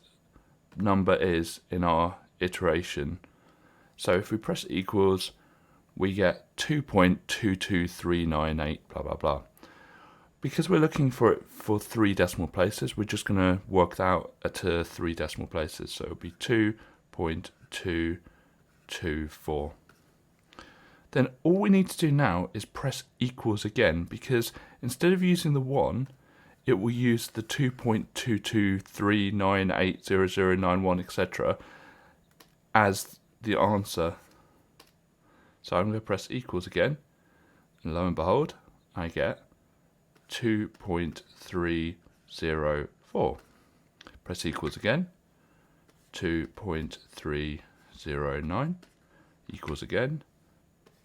number is in our iteration. So if we press equals, we get 2.22398 blah blah blah. Because we're looking for it for 3 decimal places, we're just going to work that out to 3 decimal places. So it'll be 2.224. Then all we need to do now is press equals again, because instead of using the 1, it will use the 2.223980091, etc. as the answer. So I'm going to press equals again, and lo and behold, I get 2.304. Press equals again, 2.309, equals again,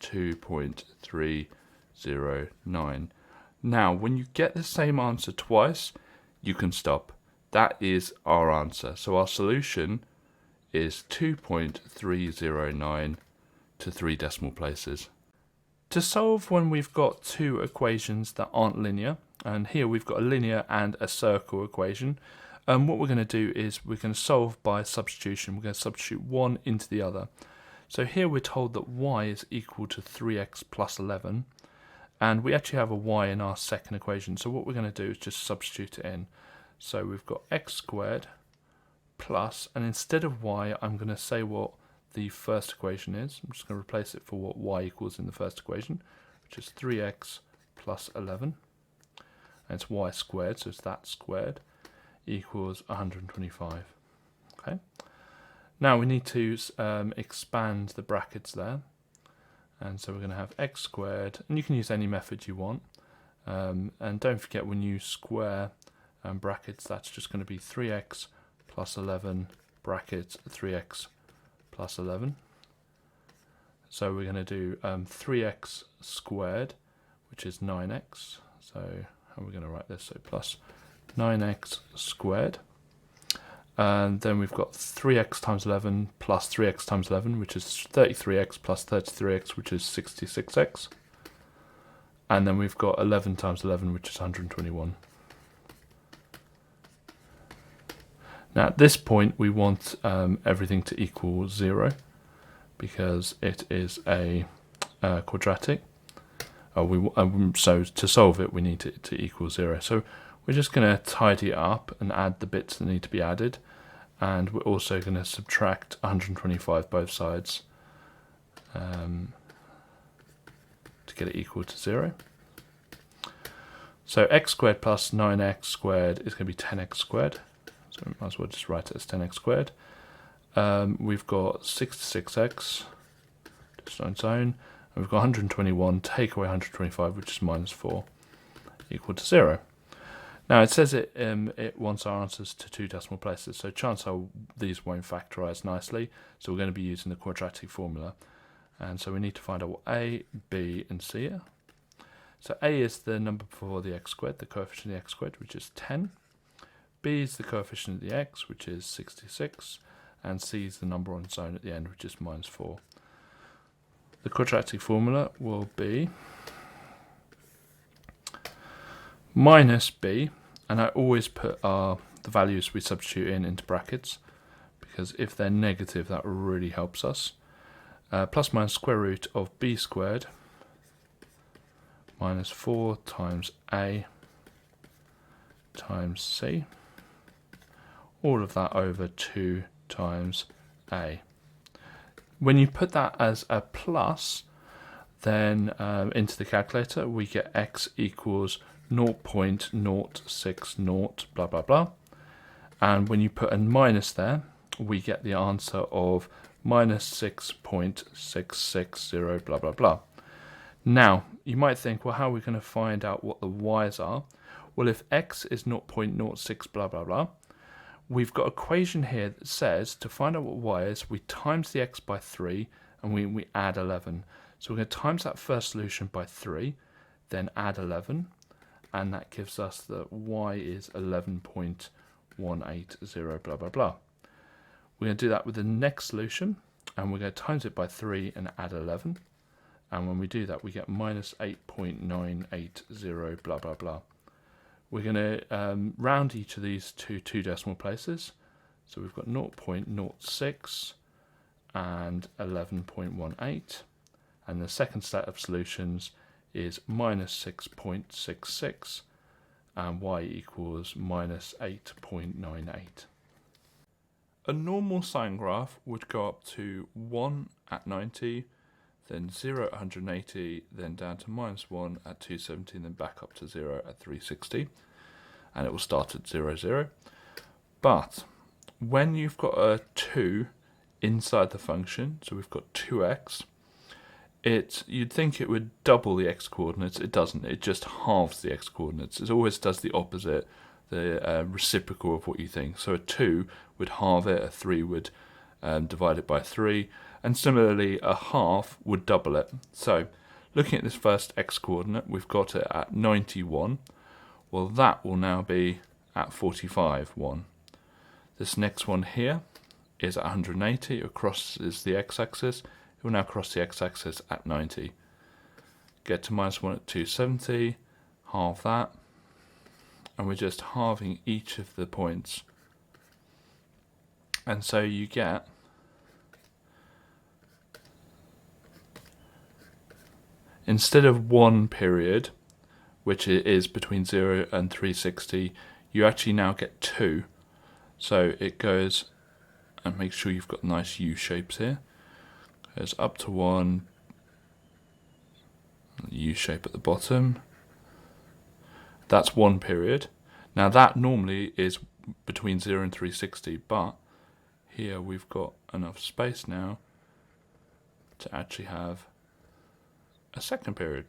2.309. Now, when you get the same answer twice, you can stop. That is our answer. So our solution is 2.309 to 3 decimal places. To solve when we've got 2 equations that aren't linear, and here we've got a linear and a circle equation, what we're going to do is we're going to solve by substitution. We're going to substitute one into the other. So here we're told that y is equal to 3x plus 11, and we actually have a y in our second equation. So what we're going to do is just substitute it in. So we've got x squared plus, and instead of y, I'm going to say what the first equation is. I'm just going to replace it for what y equals in the first equation, which is 3x plus 11. And it's y squared, so it's that squared, equals 125. Okay. Now we need to expand the brackets there. And so we're going to have x squared, and you can use any method you want. And don't forget, when you square brackets, that's just going to be 3x plus 11 brackets 3x plus 11. So we're going to do 3x squared, which is 9x. So how are we going to write this? So plus 9x squared. And then we've got 3x times 11 plus 3x times 11, which is 33x plus 33x, which is 66x. And then we've got 11 times 11, which is 121. Now at this point, we want everything to equal 0, because it is a quadratic. So to solve it, we need it to equal 0. So we're just going to tidy it up and add the bits that need to be added. And we're also going to subtract 125 both sides to get it equal to 0. So x squared plus 9x squared is going to be 10x squared. So we might as well just write it as 10x squared. We've got 66x just on its own. And we've got 121, take away 125, which is minus 4, equal to 0. Now it says it wants our answers to 2 decimal places, so chances are these won't factorise nicely, so we're going to be using the quadratic formula. And so we need to find out what a, b and c are. So a is the number before the x squared, the coefficient of the x squared, which is 10. B is the coefficient of the x, which is 66. And c is the number on its own at the end, which is minus 4. The quadratic formula will be minus b, and I always put the values we substitute into brackets, because if they're negative, that really helps us. Plus minus square root of b squared minus 4 times a times c, all of that over 2 times a. When you put that as a plus, then into the calculator, we get x equals 0.060 blah blah blah, and when you put a minus there, we get the answer of minus 6.660 blah blah blah. Now you might think, well, how are we going to find out what the y's are? Well, if x is 0.06 blah blah blah, we've got an equation here that says to find out what y is, we times the x by 3 and we add 11. So we're going to times that first solution by 3, then add 11, and that gives us that y is 11.180 blah blah blah. We're going to do that with the next solution, and we're going to times it by 3 and add 11, and when we do that we get minus 8.980 blah blah blah. We're going to round each of these to 2 decimal places, so we've got 0.06 and 11.18, and the second set of solutions is minus 6.66 and y equals minus 8.98. A normal sine graph would go up to 1 at 90, then 0 at 180, then down to minus 1 at 270, then back up to 0 at 360, and it will start at 0, 0. But when you've got a 2 inside the function, so we've got 2x, you'd think it would double the x-coordinates. It doesn't. It just halves the x-coordinates. It always does the opposite, the reciprocal of what you think. So a 2 would halve it, a 3 would divide it by 3, and similarly a half would double it. So looking at this first x-coordinate, we've got it at 91. Well, that will now be at 45, 1. This next one here is at 180, across is the x-axis. It will now cross the x-axis at 90. Get to minus 1 at 270, halve that, and we're just halving each of the points. And so you get instead of 1 period, which is between 0 and 360, you actually now get 2. So it goes, and make sure you've got nice U shapes here. Goes up to 1, U shape at the bottom. That's 1 period. Now that normally is between 0 and 360, but here we've got enough space now to actually have a second period.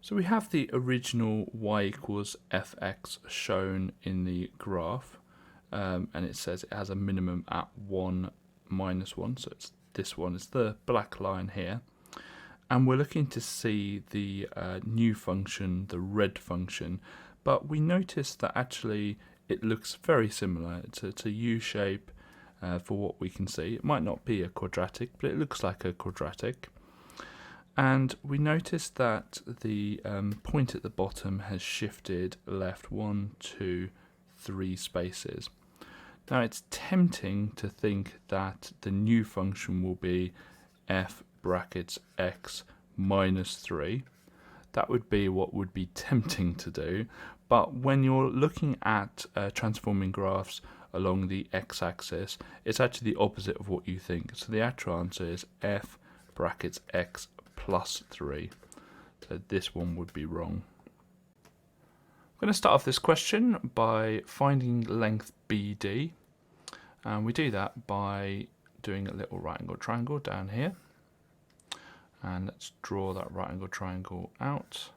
So we have the original y equals fx shown in the graph, and it says it has a minimum at 1 minus 1, so it's this one is the black line here. And we're looking to see the new function, the red function, but we notice that actually it looks very similar. It's a U shape for what we can see. It might not be a quadratic, but it looks like a quadratic. And we notice that the point at the bottom has shifted left 1, 2, 3 spaces. Now it's tempting to think that the new function will be f brackets x minus 3. That would be what would be tempting to do, but when you're looking at transforming graphs along the x-axis, it's actually the opposite of what you think. So the actual answer is f brackets x plus 3. So this one would be wrong. I'm going to start off this question by finding length BD, and we do that by doing a little right angle triangle down here. And let's draw that right angle triangle out.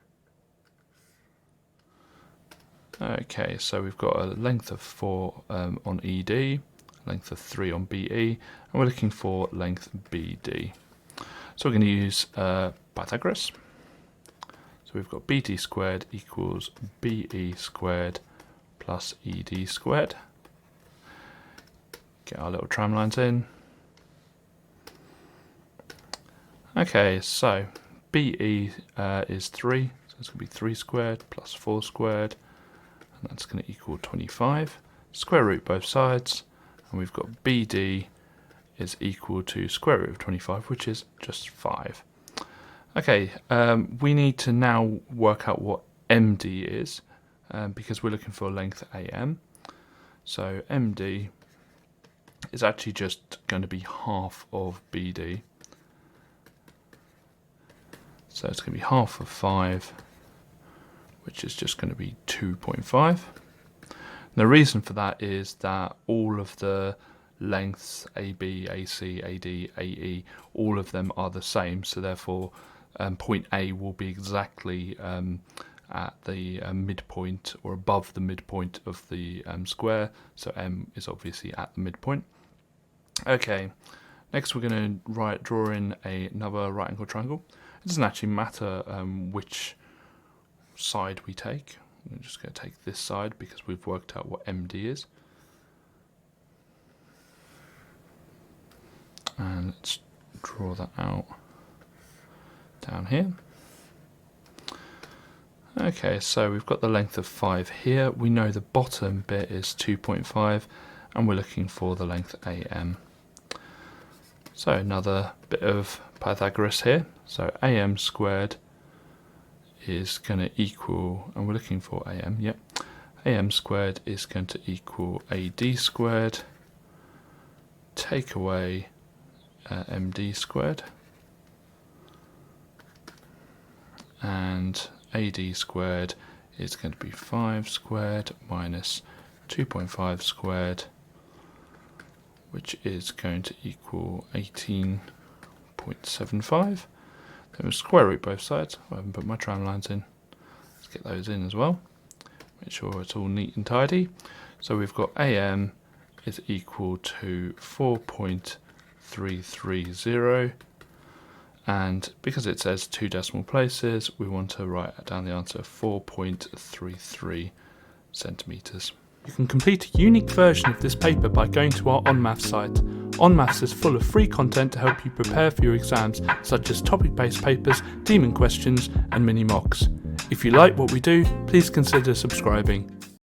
Okay, so we've got a length of 4 on ED, length of 3 on BE, and we're looking for length BD. So we're going to use Pythagoras. So we've got BD squared equals BE squared plus ED squared. Get our little tramlines in. Okay, so BE is 3, so it's going to be 3 squared plus 4 squared, and that's going to equal 25. Square root both sides, and we've got BD is equal to square root of 25, which is just 5. Okay, we need to now work out what MD is, because we're looking for length AM. So MD is actually just going to be half of BD. So it's going to be half of 5, which is just going to be 2.5. The reason for that is that all of the lengths AB, AC, AD, AE, all of them are the same, so therefore point A will be exactly at the midpoint or above the midpoint of the square, so M is obviously at the midpoint. Okay, next we're going to draw in another right angle triangle. It doesn't actually matter which side we take. I'm just going to take this side because we've worked out what MD is. And let's draw that out down here. Okay, so we've got the length of 5 here. We know the bottom bit is 2.5, and we're looking for the length AM. So another bit of Pythagoras here. So AM squared is going to equal, and we're looking for AM, yep. AM squared is going to equal AD squared, take away MD squared, and AD squared is going to be 5 squared minus 2.5 squared, which is going to equal 18.75. Then we'll square root both sides. I haven't put my tram lines in. Let's get those in as well. Make sure it's all neat and tidy. So we've got AM is equal to 4.330, and because it says 2 decimal places, we want to write down the answer 4.33 centimetres. You can complete a unique version of this paper by going to our OnMaths site. OnMaths is full of free content to help you prepare for your exams, such as topic-based papers, demon questions, and mini mocks. If you like what we do, please consider subscribing.